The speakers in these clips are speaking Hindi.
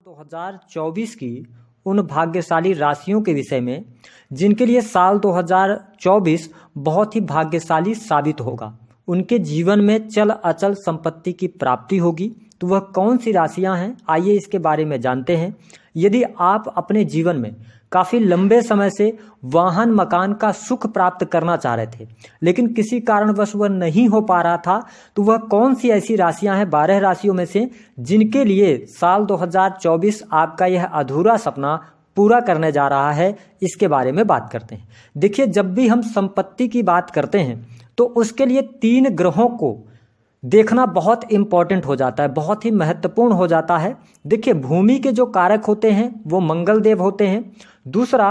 2024 की उन भाग्यशाली राशियों के विषय में जिनके लिए साल 2024 बहुत ही भाग्यशाली साबित होगा। उनके जीवन में चल अचल संपत्ति की प्राप्ति होगी। तो वह कौन सी राशियां हैं, आइए इसके बारे में जानते हैं। यदि आप अपने जीवन में काफ़ी लंबे समय से वाहन मकान का सुख प्राप्त करना चाह रहे थे, लेकिन किसी कारणवश वह नहीं हो पा रहा था, तो वह कौन सी ऐसी राशियां हैं 12 राशियों में से जिनके लिए साल 2024 आपका यह अधूरा सपना पूरा करने जा रहा है, इसके बारे में बात करते हैं। देखिए, जब भी हम संपत्ति की बात करते हैं तो उसके लिए 3 ग्रहों को देखना बहुत इम्पॉर्टेंट हो जाता है, बहुत ही महत्वपूर्ण हो जाता है। देखिए, भूमि के जो कारक होते हैं वो मंगल देव होते हैं। दूसरा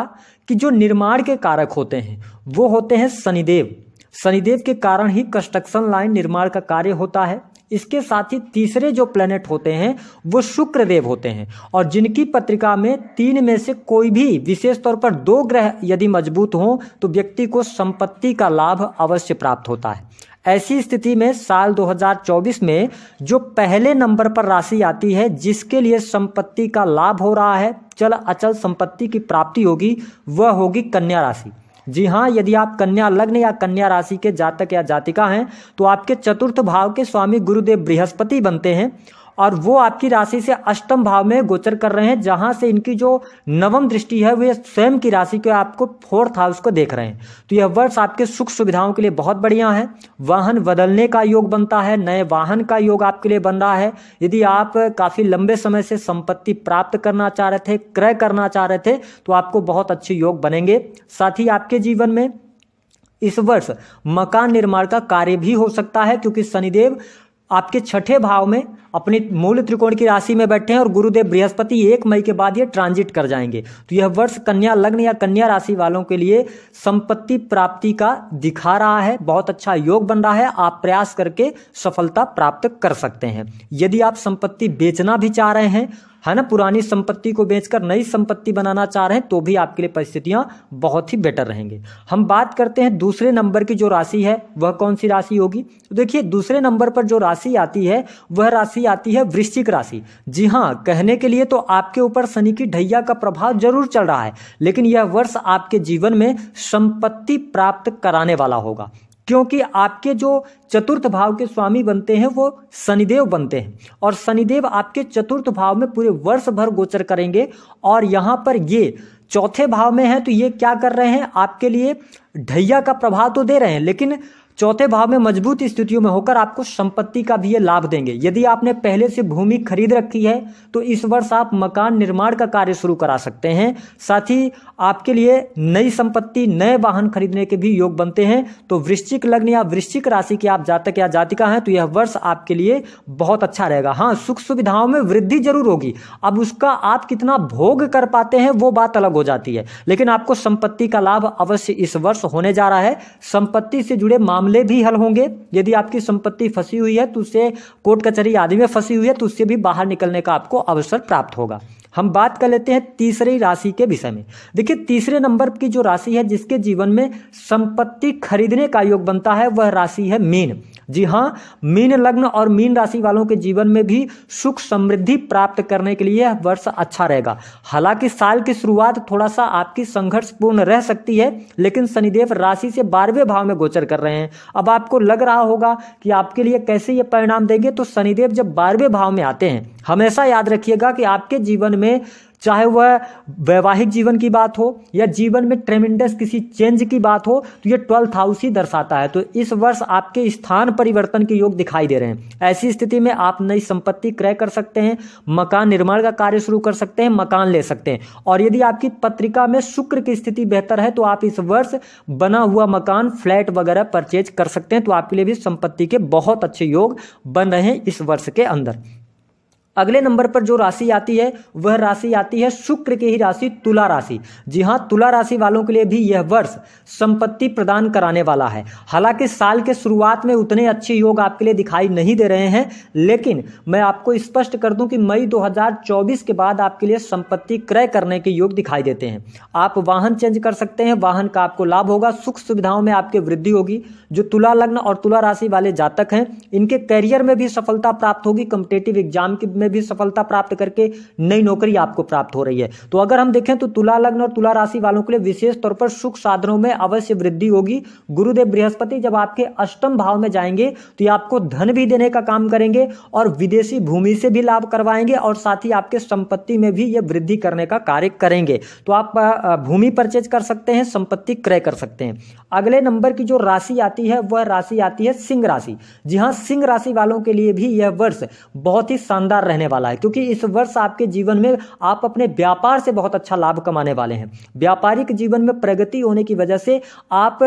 कि जो निर्माण के कारक होते हैं वो होते हैं शनिदेव। शनिदेव के कारण ही कंस्ट्रक्शन लाइन निर्माण का कार्य होता है। इसके साथ ही तीसरे जो प्लेनेट होते हैं वो शुक्र देव होते हैं, और जिनकी पत्रिका में 3 में से कोई भी, विशेष तौर पर 2 ग्रह यदि मजबूत हों तो व्यक्ति को संपत्ति का लाभ अवश्य प्राप्त होता है। ऐसी स्थिति में साल 2024 में जो पहले नंबर पर राशि आती है जिसके लिए संपत्ति का लाभ हो रहा है, चल अचल संपत्ति की प्राप्ति होगी, वह होगी कन्या राशि। जी हाँ, यदि आप कन्या लग्न या कन्या राशि के जातक या जातिका हैं तो आपके चतुर्थ भाव के स्वामी गुरुदेव बृहस्पति बनते हैं, और वो आपकी राशि से अष्टम भाव में गोचर कर रहे हैं, जहां से इनकी जो नवम दृष्टि है वे स्वयं की राशि के आपको 4th हाउस को देख रहे हैं। तो यह वर्ष आपके सुख सुविधाओं के लिए बहुत बढ़िया है। वाहन बदलने का योग बनता है, नए वाहन का योग आपके लिए बन रहा है। यदि आप काफ़ी लंबे समय से संपत्ति प्राप्त करना चाह रहे थे, क्रय करना चाह रहे थे, तो आपको बहुत अच्छे योग बनेंगे। साथ ही आपके जीवन में इस वर्ष मकान निर्माण का कार्य भी हो सकता है, क्योंकि शनिदेव आपके 6ठे भाव में अपनी मूल त्रिकोण की राशि में बैठे हैं और गुरुदेव बृहस्पति 1 मई के बाद ये ट्रांजिट कर जाएंगे। तो यह वर्ष कन्या लग्न या कन्या राशि वालों के लिए संपत्ति प्राप्ति का दिखा रहा है, बहुत अच्छा योग बन रहा है। आप प्रयास करके सफलता प्राप्त कर सकते हैं। यदि आप संपत्ति बेचना भी चाह रहे हैं, है ना, पुरानी संपत्ति को बेचकर नई संपत्ति बनाना चाह रहे हैं, तो भी आपके लिए परिस्थितियां बहुत ही बेटर रहेंगे। हम बात करते हैं दूसरे नंबर की जो राशि है वह कौन सी राशि होगी। तो देखिए, दूसरे नंबर पर जो राशि आती है वह राशि आती है वृश्चिक राशि। जी हाँ, कहने के लिए तो आपके ऊपर शनि की ढैया का प्रभाव जरूर चल रहा है, लेकिन यह वर्ष आपके जीवन में संपत्ति प्राप्त कराने वाला होगा, क्योंकि आपके जो चतुर्थ भाव के स्वामी बनते हैं वो शनिदेव बनते हैं, और शनिदेव आपके चतुर्थ भाव में पूरे वर्ष भर गोचर करेंगे। और यहाँ पर ये 4थे भाव में है, तो ये क्या कर रहे हैं, आपके लिए ढैया का प्रभाव तो दे रहे हैं, लेकिन 4थे भाव में मजबूत स्थितियों में होकर आपको संपत्ति का भी ये लाभ देंगे। यदि आपने पहले से भूमि खरीद रखी है तो इस वर्ष आप मकान निर्माण का कार्य शुरू करा सकते हैं। साथ ही आपके लिए नई संपत्ति, नए वाहन खरीदने के भी योग बनते हैं। तो वृश्चिक लग्न या वृश्चिक राशि के आप जातक या जातिका हैं तो यह वर्ष आपके लिए बहुत अच्छा रहेगा। हाँ, सुख सुविधाओं में वृद्धि जरूर होगी। अब उसका आप कितना भोग कर पाते हैं वो बात अलग हो जाती है, लेकिन आपको संपत्ति का लाभ अवश्य इस वर्ष होने जा रहा है। संपत्ति से जुड़े मामले भी हल होंगे। यदि आपकी संपत्ति फंसी हुई है तो उससे, कोर्ट कचहरी आदि में फंसी हुई है, तो उससे भी बाहर निकलने का आपको अवसर प्राप्त होगा। हम बात कर लेते हैं तीसरी राशि के विषय में। देखिए, तीसरे नंबर की जो राशि है जिसके जीवन में संपत्ति खरीदने का योग बनता है वह राशि है मीन। जी हाँ, मीन लग्न और मीन राशि वालों के जीवन में भी सुख समृद्धि प्राप्त करने के लिए यह वर्ष अच्छा रहेगा। हालांकि साल की शुरुआत थोड़ा सा आपकी संघर्षपूर्ण रह सकती है, लेकिन शनिदेव राशि से 12वें भाव में गोचर कर रहे हैं। अब आपको लग रहा होगा कि आपके लिए कैसे ये परिणाम देंगे, तो शनिदेव जब 12वें भाव में आते हैं, हमेशा याद रखिएगा कि आपके जीवन में चाहे वह वैवाहिक जीवन की बात हो या जीवन में ट्रेमेंडस किसी चेंज की बात हो, तो ये 12th हाउस ही दर्शाता है। तो इस वर्ष आपके स्थान परिवर्तन के योग दिखाई दे रहे हैं। ऐसी स्थिति में आप नई संपत्ति क्रय कर सकते हैं, मकान निर्माण का कार्य शुरू कर सकते हैं, मकान ले सकते हैं। और यदि आपकी पत्रिका में शुक्र की स्थिति बेहतर है तो आप इस वर्ष बना हुआ मकान, फ्लैट वगैरह परचेज कर सकते हैं। तो आपके लिए भी संपत्ति के बहुत अच्छे योग बन रहे हैं इस वर्ष के अंदर। अगले नंबर पर जो राशि आती है वह राशि आती है शुक्र की ही राशि तुला राशि। जी हाँ, तुला राशि वालों के लिए भी यह वर्ष संपत्ति प्रदान कराने वाला है। हालांकि साल के शुरुआत में उतने अच्छे योग आपके लिए दिखाई नहीं दे रहे हैं, लेकिन मैं आपको स्पष्ट कर दूं कि मई 2024 के बाद आपके लिए संपत्ति क्रय करने के योग दिखाई देते हैं। आप वाहन चेंज कर सकते हैं, वाहन का आपको लाभ होगा, सुख सुविधाओं में आपके वृद्धि होगी। जो तुला लग्न और तुला राशि वाले जातक हैं इनके करियर में भी सफलता प्राप्त होगी, कॉम्पिटिटिव एग्जाम में में भी सफलता प्राप्त करके नई नौकरी आपको प्राप्त हो रही है। तो अगर हम देखें तो तुला लग्न और तुला राशि वालों के लिए विशेष तौर पर सुख साधनों में अवश्य वृद्धि होगी। गुरुदेव बृहस्पति जब आपके अष्टम भाव में जाएंगे तो ये आपको धन भी देने का काम करेंगे और विदेशी भूमि से भी लाभ करवाएंगे और साथ ही आपके संपत्ति में भी ये वृद्धि करने का कार्य करेंगे। तो आप भूमि परचेज कर सकते हैं, संपत्ति क्रय कर सकते हैं। अगले नंबर की जो राशि आती है वह राशि आती है सिंह राशि। जी हाँ, सिंह राशि वालों के लिए भी यह वर्ष बहुत ही शानदार रहने वाला है, क्योंकि इस वर्ष आपके जीवन में आप अपने व्यापार से बहुत अच्छा लाभ कमाने वाले हैं। व्यापारिक जीवन में प्रगति होने की वजह से आप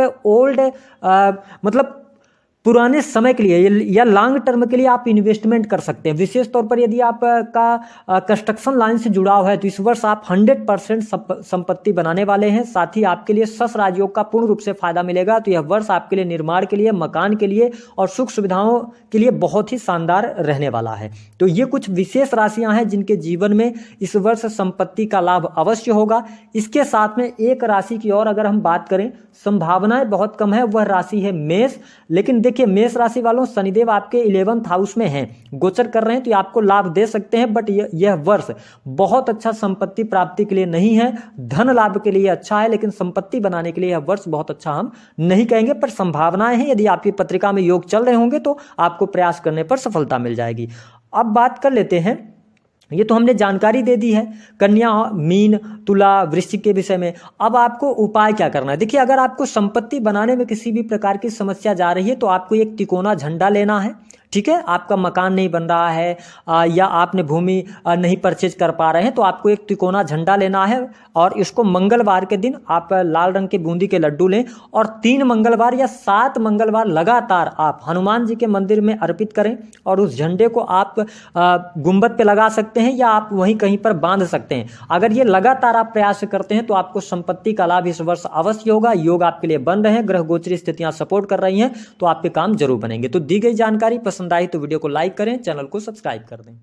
मतलब पुराने समय के लिए या लॉन्ग टर्म के लिए आप इन्वेस्टमेंट कर सकते हैं। विशेष तौर पर यदि आपका कंस्ट्रक्शन लाइन से जुड़ाव है तो इस वर्ष आप 100% संपत्ति बनाने वाले हैं। साथ ही आपके लिए शश राजयोग का पूर्ण रूप से फायदा मिलेगा। तो यह वर्ष आपके लिए निर्माण के लिए, मकान के लिए और सुख सुविधाओं के लिए बहुत ही शानदार रहने वाला है। तो ये कुछ विशेष राशियां हैं जिनके जीवन में इस वर्ष संपत्ति का लाभ अवश्य होगा। इसके साथ में एक राशि की और अगर हम बात करें, संभावनाएं बहुत कम है, वह राशि है मेष। लेकिन देखिए, मेष राशि वालों, शनिदेव आपके 11th हाउस में हैं, गोचर कर रहे हैं, तो ये आपको लाभ दे सकते हैं। बट यह वर्ष बहुत अच्छा संपत्ति प्राप्ति के लिए नहीं है। धन लाभ के लिए अच्छा है, लेकिन संपत्ति बनाने के लिए यह वर्ष बहुत अच्छा हम नहीं कहेंगे। पर संभावनाएं हैं, यदि आपकी पत्रिका में योग चल रहे होंगे तो आपको प्रयास करने पर सफलता मिल जाएगी। अब बात कर लेते हैं, ये तो हमने जानकारी दे दी है कन्या, मीन, तुला, वृश्चिक के विषय में। अब आपको उपाय क्या करना है? देखिए, अगर आपको संपत्ति बनाने में किसी भी प्रकार की समस्या जा रही है तो आपको एक तिकोना झंडा लेना है। ठीक है, आपका मकान नहीं बन रहा है या आपने भूमि नहीं परचेज कर पा रहे हैं तो आपको एक तिकोना झंडा लेना है और इसको मंगलवार के दिन आप लाल रंग के बूंदी के लड्डू लें और 3 मंगलवार या 7 मंगलवार लगातार आप हनुमान जी के मंदिर में अर्पित करें और उस झंडे को आप गुंबद पे लगा सकते हैं या आप वहीं कहीं पर बांध सकते हैं। अगर ये लगातार आप प्रयास करते हैं तो आपको संपत्ति का लाभ इस वर्ष अवश्य होगा। योग आपके लिए बन रहे हैं, ग्रह गोचरी स्थितियां सपोर्ट कर रही हैं, तो आपके काम जरूर बनेंगे। तो दी गई जानकारी पसंद आई तो वीडियो को लाइक करें, चैनल को सब्सक्राइब कर दें।